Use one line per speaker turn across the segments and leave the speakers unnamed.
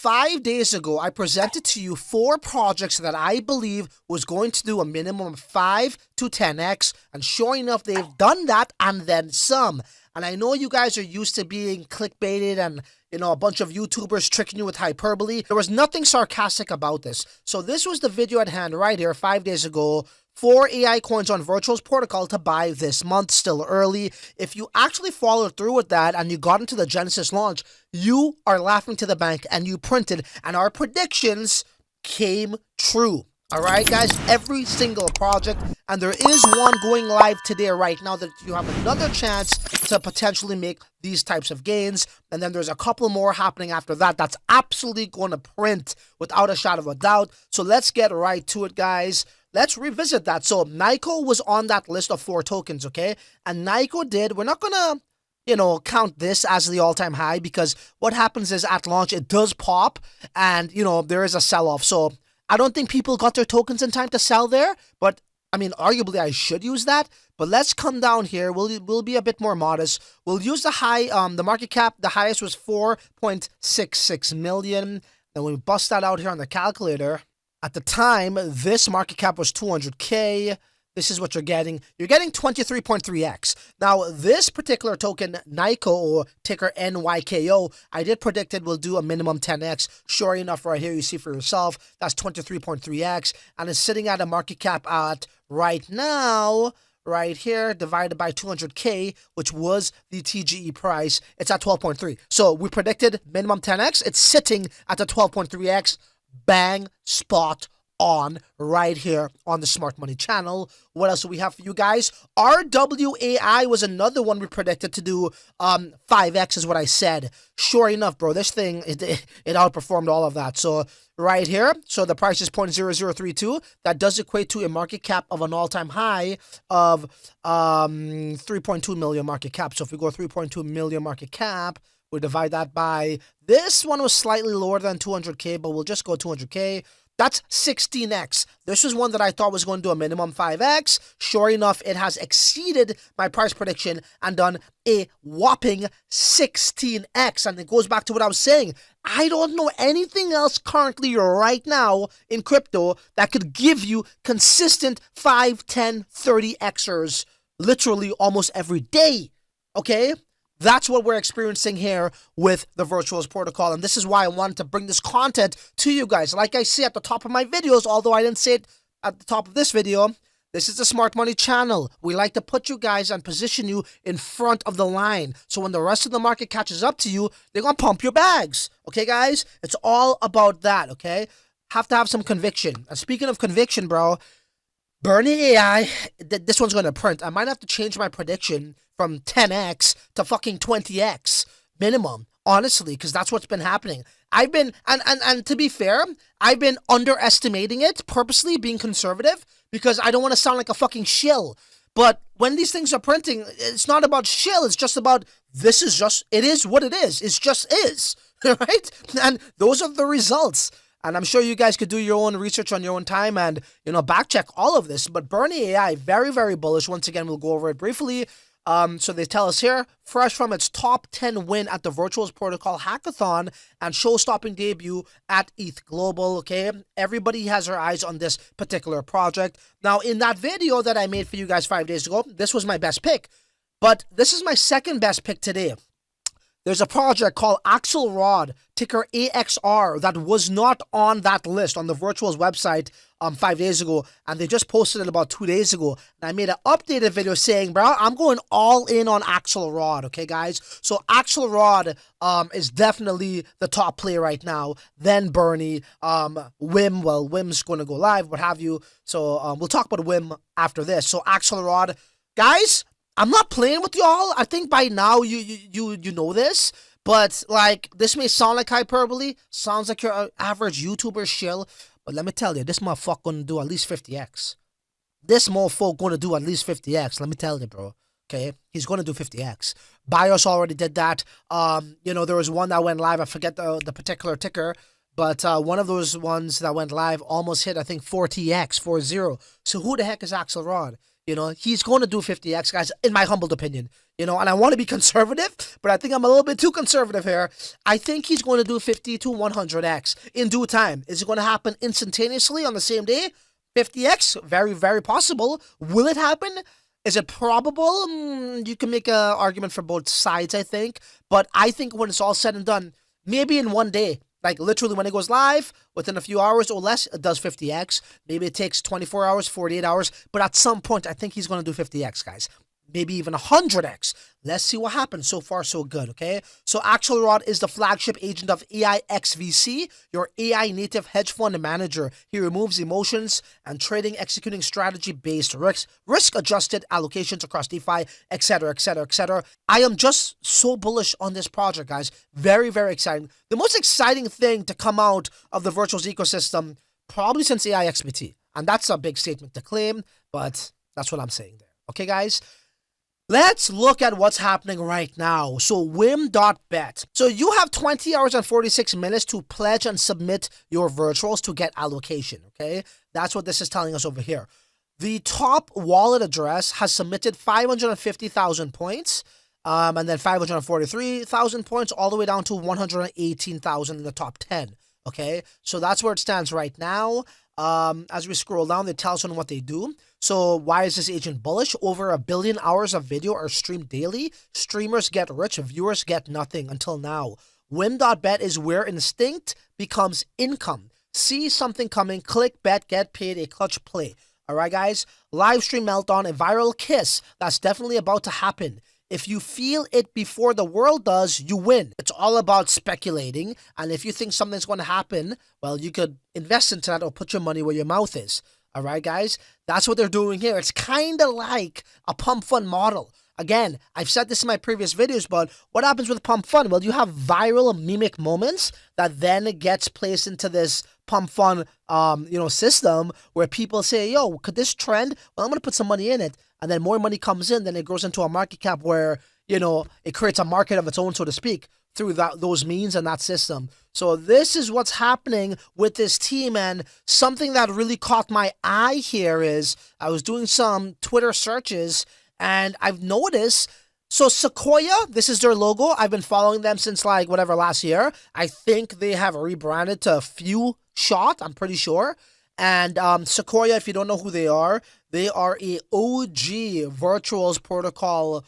5 days ago, I presented to you 4 projects that I believe was going to do a minimum of 5 to 10x, and sure enough, they've done that and then some. And I know you guys are used to being clickbaited and, a bunch of YouTubers tricking you with hyperbole. There was nothing sarcastic about this. So this was the video at hand right here 5 days ago. 4 AI coins on Virtual's protocol to buy this month, still early. If you actually followed through with that and you got into the Genesis launch, you are laughing to the bank and you printed, and our predictions came true. All right, guys, every single project, and there is one going live today right now that you have another chance to potentially make these types of gains. And then there's a couple more happening after that that's absolutely going to print without a shadow of a doubt. So let's get right to it, guys. Let's revisit that. So Nyko was on that list of 4 tokens, okay? And Nyko did, we're not going to, count this as the all-time high, because what happens is at launch, it does pop and, there is a sell-off. So I don't think people got their tokens in time to sell there, but I mean, arguably I should use that. But let's come down here. We'll be a bit more modest. We'll use the high, the market cap. The highest was 4.66 million. Then we bust that out here on the calculator. At the time, this market cap was 200K. This is what you're getting. You're getting 23.3x. Now, this particular token, Nyko, or ticker NYKO, I did predict it will do a minimum 10x. Sure enough, right here, you see for yourself, that's 23.3x. And it's sitting at a market cap at, right now, right here, divided by 200K, which was the TGE price. It's at 12.3. So we predicted minimum 10x. It's sitting at the 12.3x. Bang, spot on right here on the Smart Money channel. What else do we have for you guys? RWAI was another one we predicted to do 5x is what I said. Sure enough, bro, this thing, it outperformed all of that. So right here, so the price is 0.0032. That does equate to a market cap of an all-time high of 3.2 million market cap. So if we go 3.2 million market cap, we divide that by, this one was slightly lower than 200K, but we'll just go 200K. That's 16x. This was one that I thought was going to do a minimum 5x. Sure enough, it has exceeded my price prediction and done a whopping 16x. And it goes back to what I was saying. I don't know anything else currently right now in crypto that could give you consistent 5, 10, 30xers literally almost every day. Okay? That's what we're experiencing here with the Virtuals protocol. And this is why I wanted to bring this content to you guys. Like I say at the top of my videos, although I didn't say it at the top of this video, this is the Smart Money channel. We like to put you guys and position you in front of the line. So when the rest of the market catches up to you, they're going to pump your bags. Okay, guys? It's all about that, okay? Have to have some conviction. And speaking of conviction, bro, Bernie AI, this one's going to print. I might have to change my prediction from 10x to fucking 20x minimum, honestly, because that's what's been happening. I've been, and to be fair, I've been underestimating it, purposely being conservative, because I don't want to sound like a fucking shill. But when these things are printing, it's not about shill, it's just about, it is what it is. It just is, right? And those are the results. And I'm sure you guys could do your own research on your own time and, back check all of this. But Bernie AI, very, very bullish. Once again, we'll go over it briefly. So they tell us here, fresh from its top 10 win at the Virtuals Protocol Hackathon and show-stopping debut at ETH Global, okay? Everybody has their eyes on this particular project. Now, in that video that I made for you guys 5 days ago, this was my best pick. But this is my second best pick today. There's a project called Axelrod, ticker AXR, that was not on that list on the Virtuals website 5 days ago, and they just posted it about 2 days ago. And I made an updated video saying, bro, I'm going all in on Axelrod, okay, guys? So Axelrod is definitely the top play right now. Then Bernie, Wim's going to go live, what have you. So we'll talk about Wim after this. So Axelrod, guys, I'm not playing with y'all. I think by now you know this, but like this may sound like hyperbole, sounds like your average YouTuber shill, but let me tell you, this motherfucker gonna do at least 50x. This motherfucker gonna do at least 50x. Let me tell you, bro. Okay, he's gonna do 50x. BIOS already did that. There was one that went live. I forget the particular ticker. But one of those ones that went live almost hit, I think, 40x, 40. So who the heck is Axelrod? You know, he's going to do 50x, guys, in my humbled opinion. You know, and I want to be conservative, but I think I'm a little bit too conservative here. I think he's going to do 50 to 100x in due time. Is it going to happen instantaneously on the same day? 50x? Very, very possible. Will it happen? Is it probable? You can make an argument for both sides, I think. But I think when it's all said and done, maybe in one day, like literally when it goes live, within a few hours or less, it does 50x. Maybe it takes 24 hours, 48 hours. But at some point, I think he's going to do 50x, guys. Maybe even 100x. Let's see what happens. So far, so good, okay? So Axelrod is the flagship agent of AIXVC, your AI native hedge fund manager. He removes emotions and trading, executing strategy-based risk-adjusted allocations across DeFi, etc., etc., etc. I am just so bullish on this project, guys. Very, very exciting. The most exciting thing to come out of the virtuals ecosystem probably since AIXBT. And that's a big statement to claim, but that's what I'm saying there. Okay, guys? Let's look at what's happening right now. So Whim.bet. So you have 20 hours and 46 minutes to pledge and submit your virtuals to get allocation, okay? That's what this is telling us over here. The top wallet address has submitted 550,000 points, and then 543,000 points, all the way down to 118,000 in the top 10, okay? So that's where it stands right now. As we scroll down, they tell us on what they do. So why is this agent bullish? Over 1 billion hours of video are streamed daily. Streamers get rich, viewers get nothing until now. Whim.bet is where instinct becomes income. See something coming, click, bet, get paid, a clutch play. All right, guys? Live stream meltdown, a viral kiss. That's definitely about to happen. If you feel it before the world does, you win. It's all about speculating. And if you think something's going to happen, well, you could invest into that or put your money where your mouth is. All right, guys? That's what they're doing here. It's kind of like a pump fund model. Again, I've said this in my previous videos, but what happens with pump fund? Well, you have viral mimic moments that then gets placed into this pump fund, system where people say, yo, could this trend? Well, I'm going to put some money in it. And then more money comes in, then it grows into a market cap where, it creates a market of its own, so to speak, through those means and that system. So this is what's happening with this team. And something that really caught my eye here is I was doing some Twitter searches and I've noticed, so Sequoia, this is their logo. I've been following them since last year. I think they have rebranded to Few Shot, I'm pretty sure. And Sequoia, if you don't know who they are a OG virtuals protocol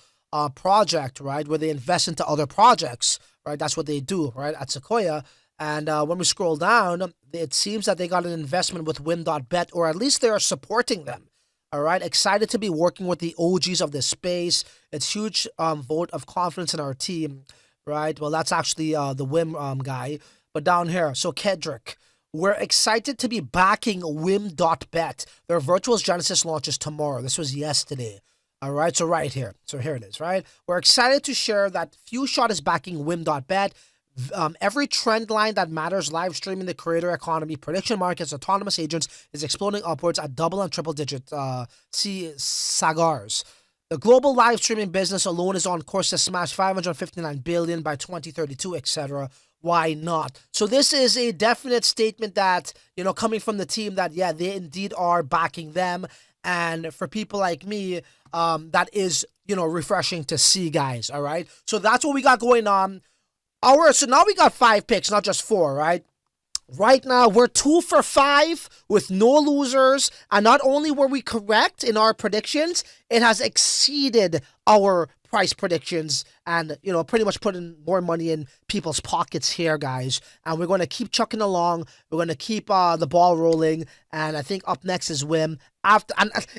project, right? Where they invest into other projects, right? That's what they do, right? At Sequoia. And when we scroll down, it seems that they got an investment with Whim.bet, or at least they are supporting them. All right, excited to be working with the OGs of this space. It's huge vote of confidence in our team, right? Well, that's actually the Whim guy. But down here, so Kedrick, we're excited to be backing Whim.bet. Their virtuals Genesis launches tomorrow. This was yesterday. All right, so right here. So here it is, right? We're excited to share that FewShot is backing Whim.bet. Every trend line that matters, live streaming, the creator economy, prediction markets, autonomous agents is exploding upwards at double and triple digit SAGARs. The global live streaming business alone is on course to smash 559 billion by 2032, etc. Why not? So this is a definite statement that, coming from the team that, yeah, they indeed are backing them. And for people like me, that is, refreshing to see, guys. All right. So that's what we got going on. So now we got 5 picks, not just 4, right? Right now, we're 2 for 5 with no losers. And not only were we correct in our predictions, it has exceeded our price predictions and, pretty much putting more money in people's pockets here, guys. And we're going to keep chucking along. We're going to keep the ball rolling. And I think up next is Whim. And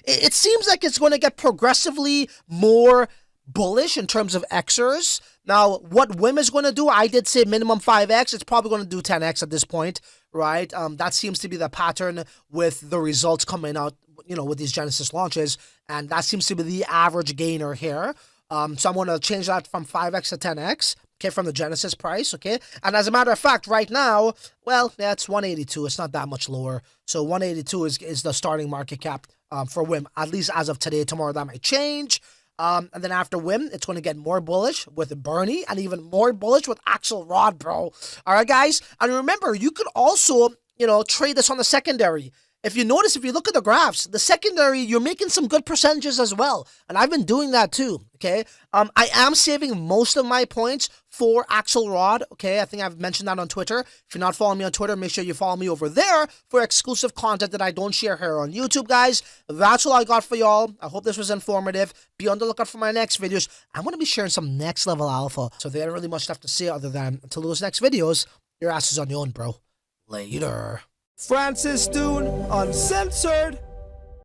it seems like it's going to get progressively more bullish in terms of Xers. Now, what Whim is going to do, I did say minimum 5x. It's probably going to do 10x at this point, right? That seems to be the pattern with the results coming out, with these Genesis launches. And that seems to be the average gainer here. So I'm going to change that from 5x to 10x, okay, from the Genesis price, okay? And as a matter of fact, right now, well, that's 182. It's not that much lower. So 182 is the starting market cap for Whim, at least as of today. Tomorrow that might change. And then after Whim, it's going to get more bullish with Bernie and even more bullish with Axelrod, bro. All right, guys? And remember, you could also, trade this on the secondary. if you notice, if you look at the graphs, the secondary, you're making some good percentages as well. And I've been doing that too, okay? I am saving most of my points for Axelrod, okay? I think I've mentioned that on Twitter. If you're not following me on Twitter, make sure you follow me over there for exclusive content that I don't share here on YouTube, guys. That's all I got for y'all. I hope this was informative. Be on the lookout for my next videos. I'm going to be sharing some next level alpha. So there ain't really much left to say other than until those next videos, your ass is on your own, bro. Later.
Francis Dhun, Uncensored.